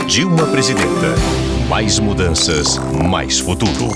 Dilma Presidenta. Mais mudanças, mais futuro.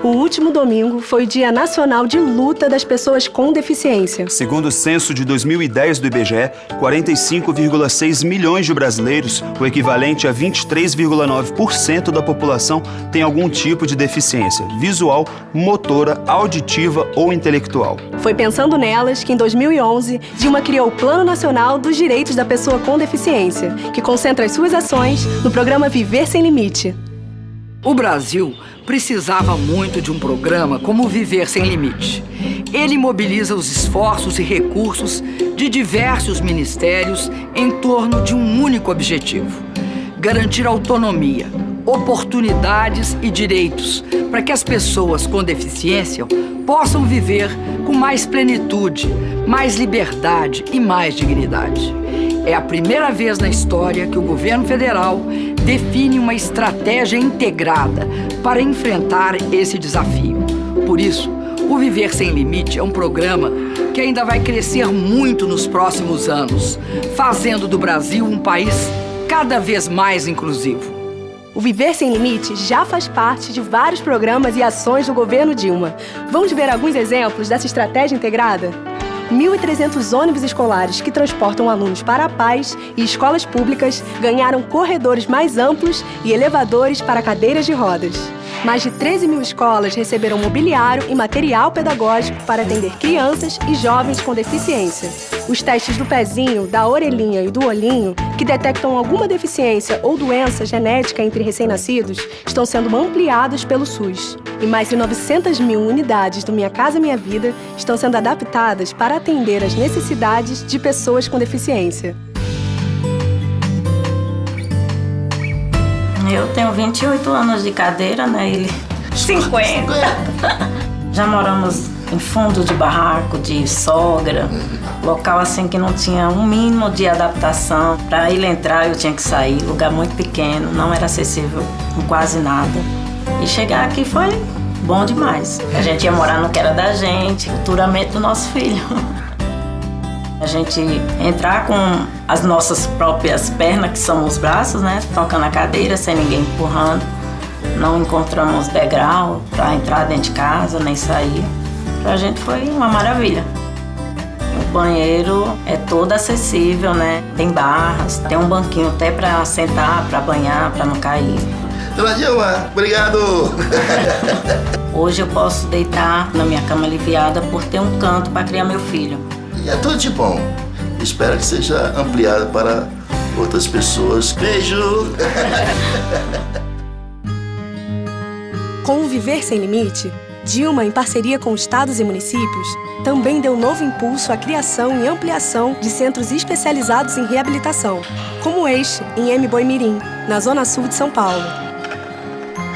O último domingo foi o Dia Nacional de Luta das Pessoas com Deficiência. Segundo o censo de 2010 do IBGE, 45,6 milhões de brasileiros, o equivalente a 23,9% da população, tem algum tipo de deficiência visual, motora, auditiva ou intelectual. Foi pensando nelas que, em 2011, Dilma criou o Plano Nacional dos Direitos da Pessoa com Deficiência, que concentra as suas ações no programa Viver Sem Limite. O Brasil precisava muito de um programa como o Viver Sem Limite. Ele mobiliza os esforços e recursos de diversos ministérios em torno de um único objetivo: garantir autonomia, oportunidades e direitos para que as pessoas com deficiência possam viver com mais plenitude, mais liberdade e mais dignidade. É a primeira vez na história que o governo federal define uma estratégia integrada para enfrentar esse desafio. Por isso, o Viver Sem Limite é um programa que ainda vai crescer muito nos próximos anos, fazendo do Brasil um país cada vez mais inclusivo. O Viver Sem Limite já faz parte de vários programas e ações do governo Dilma. Vamos ver alguns exemplos dessa estratégia integrada? 1.300 ônibus escolares que transportam alunos para a paz e escolas públicas ganharam corredores mais amplos e elevadores para cadeiras de rodas. Mais de 13 mil escolas receberam mobiliário e material pedagógico para atender crianças e jovens com deficiência. Os testes do pezinho, da orelhinha e do olhinho, que detectam alguma deficiência ou doença genética entre recém-nascidos, estão sendo ampliados pelo SUS. E mais de 900 mil unidades do Minha Casa Minha Vida estão sendo adaptadas para atender às necessidades de pessoas com deficiência. Eu tenho 28 anos de cadeira, né? Ele 50. Já moramos em fundo de barraco, de sogra, local assim que não tinha um mínimo de adaptação. Para ele entrar eu tinha que sair, lugar muito pequeno, não era acessível com quase nada. E chegar aqui foi bom demais. A gente ia morar no que era da gente, futuramente do nosso filho. A gente entrar com as nossas próprias pernas, que são os braços, né? Tocando a cadeira, sem ninguém empurrando. Não encontramos degrau para entrar dentro de casa, nem sair. Pra gente foi uma maravilha. O banheiro é todo acessível, né? Tem barras, tem um banquinho até para sentar, para banhar, para não cair. Dona Dilma, obrigado! Hoje eu posso deitar na minha cama aliviada por ter um canto para criar meu filho. E é tudo de bom. Espero que seja ampliado para outras pessoas. Beijo! Com o Viver Sem Limite, Dilma, em parceria com estados e municípios, também deu novo impulso à criação e ampliação de centros especializados em reabilitação, como este, em Mboimirim, na zona sul de São Paulo.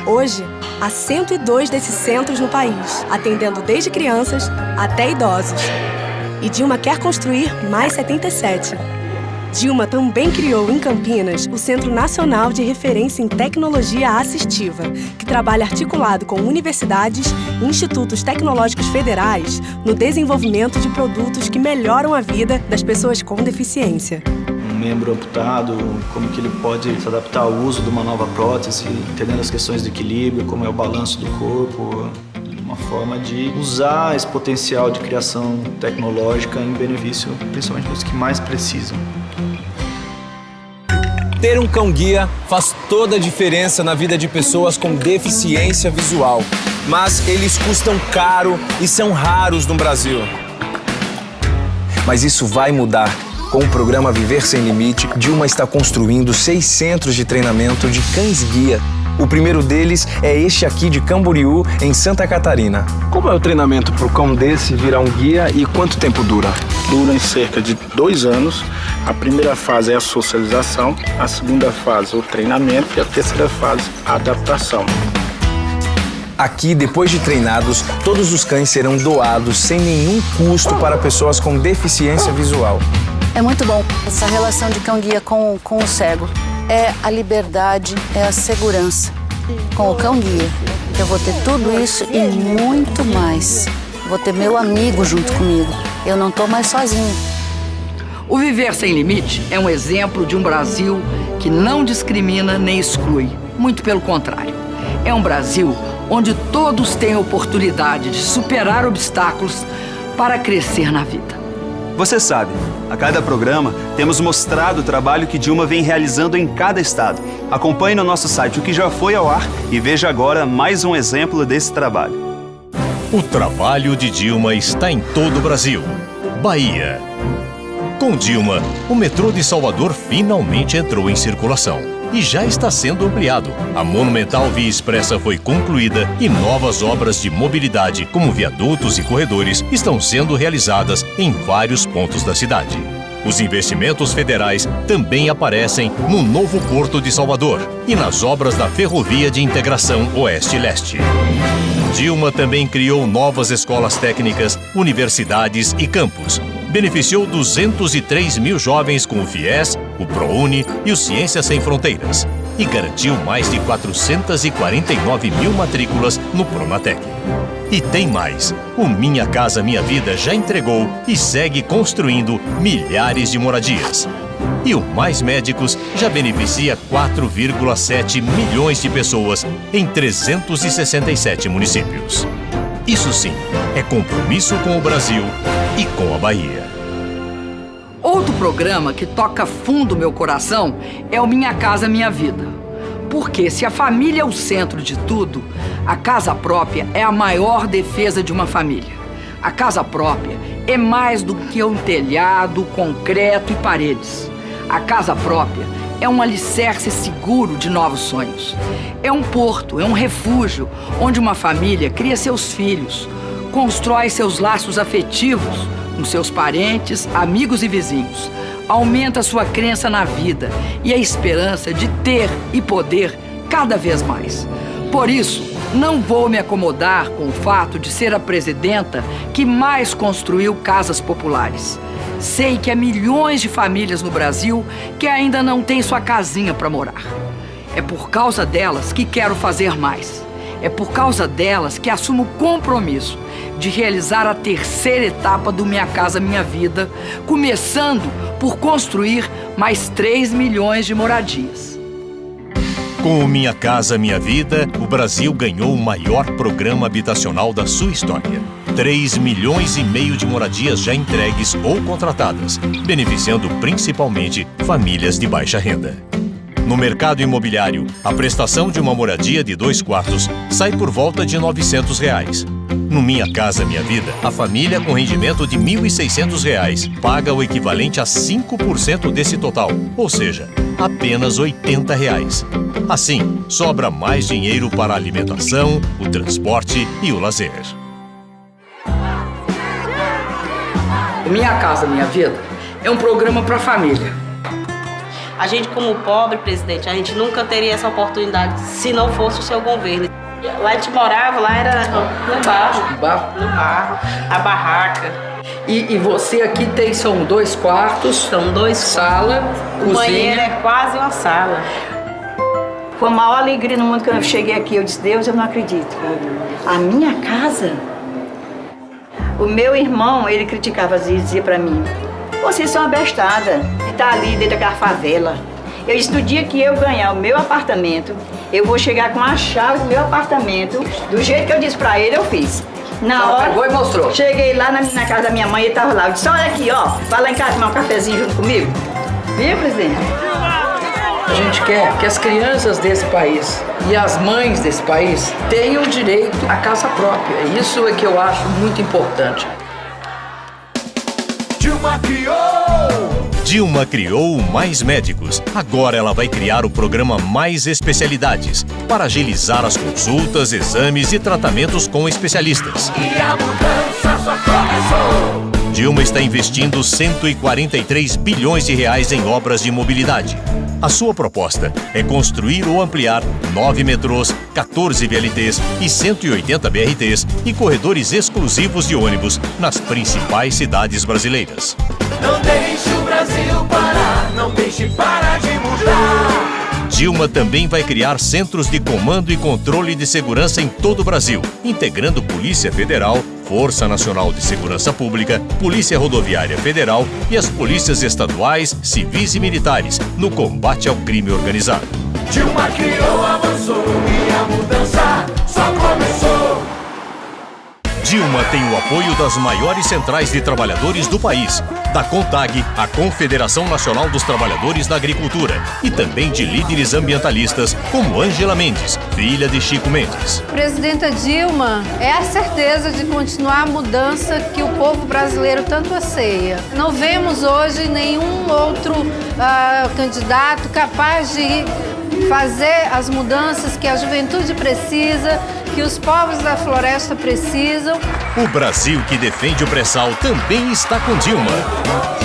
Hoje, há 102 desses centros no país, atendendo desde crianças até idosos. E Dilma quer construir mais 77. Dilma também criou em Campinas o Centro Nacional de Referência em Tecnologia Assistiva, que trabalha articulado com universidades e institutos tecnológicos federais no desenvolvimento de produtos que melhoram a vida das pessoas com deficiência. Um membro amputado, como que ele pode se adaptar ao uso de uma nova prótese, entendendo as questões de equilíbrio, como é o balanço do corpo, uma forma de usar esse potencial de criação tecnológica em benefício, principalmente dos que mais precisam. Ter um cão-guia faz toda a diferença na vida de pessoas com deficiência visual. Mas eles custam caro e são raros no Brasil. Mas isso vai mudar. Com o programa Viver Sem Limite, Dilma está construindo 6 centros de treinamento de cães-guia. O primeiro deles é este aqui de Camboriú, em Santa Catarina. Como é o treinamento para o cão desse virar um guia e quanto tempo dura? Dura em cerca de 2 anos. A primeira fase é a socialização, a segunda fase o treinamento e a terceira fase a adaptação. Aqui, depois de treinados, todos os cães serão doados sem nenhum custo para pessoas com deficiência visual. É muito bom essa relação de cão-guia com o cego. É a liberdade, é a segurança. Com o cão-guia, eu vou ter tudo isso e muito mais. Vou ter meu amigo junto comigo. Eu não estou mais sozinha. O Viver Sem Limite é um exemplo de um Brasil que não discrimina nem exclui. Muito pelo contrário. É um Brasil onde todos têm a oportunidade de superar obstáculos para crescer na vida. Você sabe, a cada programa temos mostrado o trabalho que Dilma vem realizando em cada estado. Acompanhe no nosso site o que já foi ao ar e veja agora mais um exemplo desse trabalho. O trabalho de Dilma está em todo o Brasil. Bahia. Com Dilma, o metrô de Salvador finalmente entrou em circulação e já está sendo ampliado. A monumental Via Expressa foi concluída e novas obras de mobilidade, como viadutos e corredores, estão sendo realizadas em vários pontos da cidade. Os investimentos federais também aparecem no novo Porto de Salvador e nas obras da Ferrovia de Integração Oeste-Leste. Dilma também criou novas escolas técnicas, universidades e campus. Beneficiou 203 mil jovens com o FIES, o ProUni e o Ciências Sem Fronteiras. E garantiu mais de 449 mil matrículas no Pronatec. E tem mais. O Minha Casa Minha Vida já entregou e segue construindo milhares de moradias. E o Mais Médicos já beneficia 4,7 milhões de pessoas em 367 municípios. Isso sim, é compromisso com o Brasil e com a Bahia. Outro programa que toca fundo meu coração é o Minha Casa Minha Vida. Porque se a família é o centro de tudo, a casa própria é a maior defesa de uma família. A casa própria é mais do que um telhado, concreto e paredes. A casa própria é um alicerce seguro de novos sonhos. É um porto, é um refúgio, onde uma família cria seus filhos, constrói seus laços afetivos com seus parentes, amigos e vizinhos, aumenta sua crença na vida e a esperança de ter e poder cada vez mais. Por isso, não vou me acomodar com o fato de ser a presidenta que mais construiu casas populares. Sei que há milhões de famílias no Brasil que ainda não têm sua casinha para morar. É por causa delas que quero fazer mais. É por causa delas que assumo o compromisso de realizar a terceira etapa do Minha Casa Minha Vida, começando por construir mais 3 milhões de moradias. Com o Minha Casa Minha Vida, o Brasil ganhou o maior programa habitacional da sua história. 3,5 milhões de moradias já entregues ou contratadas, beneficiando principalmente famílias de baixa renda. No mercado imobiliário, a prestação de uma moradia de 2 quartos sai por volta de R$ 900. No Minha Casa Minha Vida, a família com rendimento de R$ 1.600 paga o equivalente a 5% desse total, ou seja, apenas R$ 80. Assim, sobra mais dinheiro para a alimentação, o transporte e o lazer. Minha Casa Minha Vida é um programa para a família. A gente, como pobre, presidente, a gente nunca teria essa oportunidade se não fosse o seu governo. Lá a gente morava, lá era no barro. No barro, a barraca. E você aqui são 2 quartos, são 2 sala, o cozinha. banheiro é quase uma sala. Foi a maior alegria no mundo que eu cheguei aqui. Eu disse, Deus, eu não acredito. A minha casa? O meu irmão, ele criticava, dizia pra mim, vocês são abestada, e tá ali dentro daquela favela. Eu disse, no dia que eu ganhar o meu apartamento, eu vou chegar com a chave do meu apartamento, do jeito que eu disse pra ele, eu fiz. Na hora, pegou e mostrou. Cheguei lá na casa da minha mãe, ele tava lá. Eu disse, olha aqui, ó, vai lá em casa tomar um cafezinho junto comigo. Viu, presidente? A gente quer que as crianças desse país e as mães desse país tenham direito à casa própria. Isso é que eu acho muito importante. Dilma criou o Mais Médicos. Agora ela vai criar o programa Mais Especialidades para agilizar as consultas, exames e tratamentos com especialistas. E a mudança só começou. Dilma está investindo R$ 143 bilhões em obras de mobilidade. A sua proposta é construir ou ampliar 9 metrôs, 14 VLTs e 180 BRTs e corredores exclusivos de ônibus nas principais cidades brasileiras. Não deixe o Brasil parar, não deixe parar de mudar. Dilma também vai criar centros de comando e controle de segurança em todo o Brasil, integrando Polícia Federal, Força Nacional de Segurança Pública, Polícia Rodoviária Federal e as polícias estaduais, civis e militares no combate ao crime organizado. Dilma criou, avançou e a mudança só começou. Dilma tem o apoio das maiores centrais de trabalhadores do país, da CONTAG, a Confederação Nacional dos Trabalhadores da Agricultura, e também de líderes ambientalistas como Ângela Mendes, filha de Chico Mendes. Presidenta Dilma é a certeza de continuar a mudança que o povo brasileiro tanto anseia. Não vemos hoje nenhum outro candidato capaz de fazer as mudanças que a juventude precisa, que os povos da floresta precisam. O Brasil que defende o pré-sal também está com Dilma.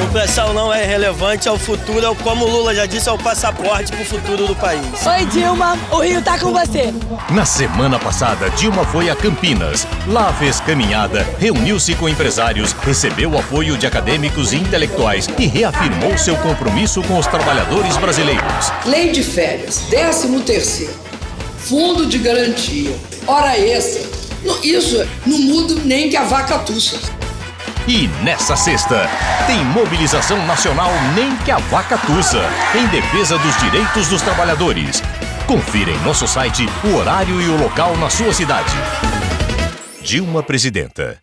O pré-sal não é relevante ao futuro, como o Lula já disse, é o passaporte para o futuro do país. Oi, Dilma, o Rio tá com você. Na semana passada, Dilma foi a Campinas. Lá fez caminhada, reuniu-se com empresários, recebeu o apoio de acadêmicos e intelectuais e reafirmou seu compromisso com os trabalhadores brasileiros. Lei de férias, 13º, fundo de garantia, hora extra. Isso não muda nem que a vaca tussa. E nessa sexta, tem mobilização nacional nem que a vaca tussa, em defesa dos direitos dos trabalhadores. Confira em nosso site o horário e o local na sua cidade. Dilma Presidenta.